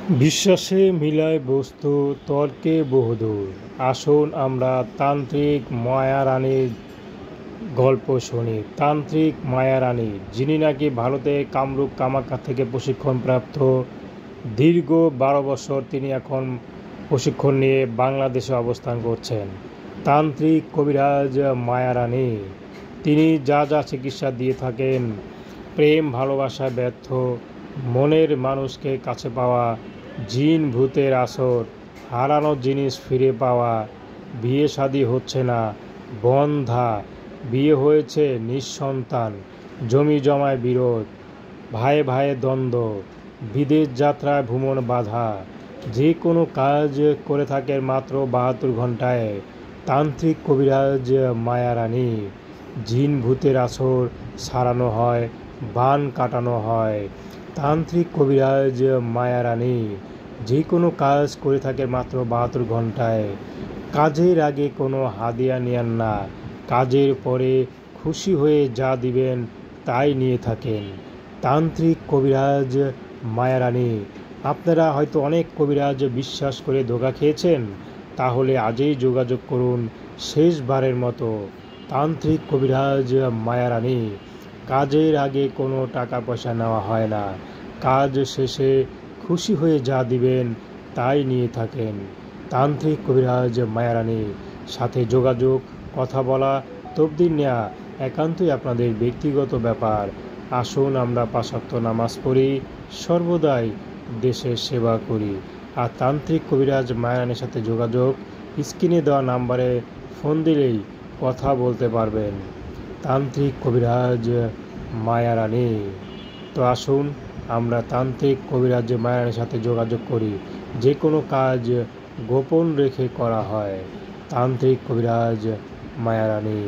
বিশ্বাসে মিলায় বস্তু, তর্কে বহুদূর। আসুন আমরা তান্ত্রিক মায়ারানীর গল্প শুনি। তান্ত্রিক মায়ারানী, যিনি নাকি ভারতে কামরূপ কামাখ্যা থেকে প্রশিক্ষণপ্রাপ্ত। দীর্ঘ 12 বছর তিনি এখন প্রশিক্ষণ নিয়ে বাংলাদেশে অবস্থান করছেন। তান্ত্রিক কবিরাজ মায়ারানী, তিনি যা যা চিকিৎসা দিয়ে থাকেন, প্রেম ভালোবাসায় ব্যর্থ, মনের মানুষকে কাছে পাওয়া, জিন ভূতের আসর, হারানো জিনিস ফিরে পাওয়া, বিয়ে শাদী হচ্ছে না, বন্ধা, বিয়ে হয়েছে নিঃসন্তান, জমি জমায় বিরোধ, ভাইয়ে ভাইয়ে দ্বন্দ্ব, বিদেশ যাত্রায় ভ্রমণ বাধা, যে কোনো কাজ করে থাকেন মাত্র 72 ঘন্টায়। তান্ত্রিক কবিরাজ মায়ারানী, জিন ভূতের আসর সারানো হয়, বান কাটানো হয়। তান্ত্রিক কবিরাজ মায়ারানী, যে কোনো কাজ করে থাকে মাত্র 72 ঘন্টায়। কাজের আগে কোনো হাদিয়া নেন না, কাজের পরে খুশি হয়ে যা দিবেন তাই নিয়ে থাকেন। তান্ত্রিক কবিরাজ মায়ারানী, আপনারা হয়তো অনেক কবিরাজ বিশ্বাস করে ধোঁকা খেয়েছেন, তাহলে আজই যোগাযোগ করুন শেষবারের মতো। তান্ত্রিক কবিরাজ মায়ারানী, কাজের আগে কোনো টাকা পয়সা নেওয়া হয় না, কাজ শেষে খুশি হয়ে যা দিবেন তাই নিয়ে থাকেন। তান্ত্রিক কবিরাজ মায়ারানী, সাথে যোগাযোগ, কথা বলা, তবদিল নেওয়া একান্তই আপনাদের ব্যক্তিগত ব্যাপার। আসুন আমরা 5 ওয়াক্ত নামাজ পড়ি, সর্বদাই দেশের সেবা করি। আর তান্ত্রিক কবিরাজ মায়ারানীর সাথে যোগাযোগ, স্ক্রিনে দেওয়া নাম্বারে ফোন দিলেই কথা বলতে পারবেন। তান্ত্রিক কবিরাজ মায়ারানী, তো আসুন আমরা তান্ত্রিক কবিরাজ মায়ারানীর সাথে যোগাযোগ করি। যে কোনো কাজ গোপন রেখে করা হয়। তান্ত্রিক কবিরাজ মায়ারানী।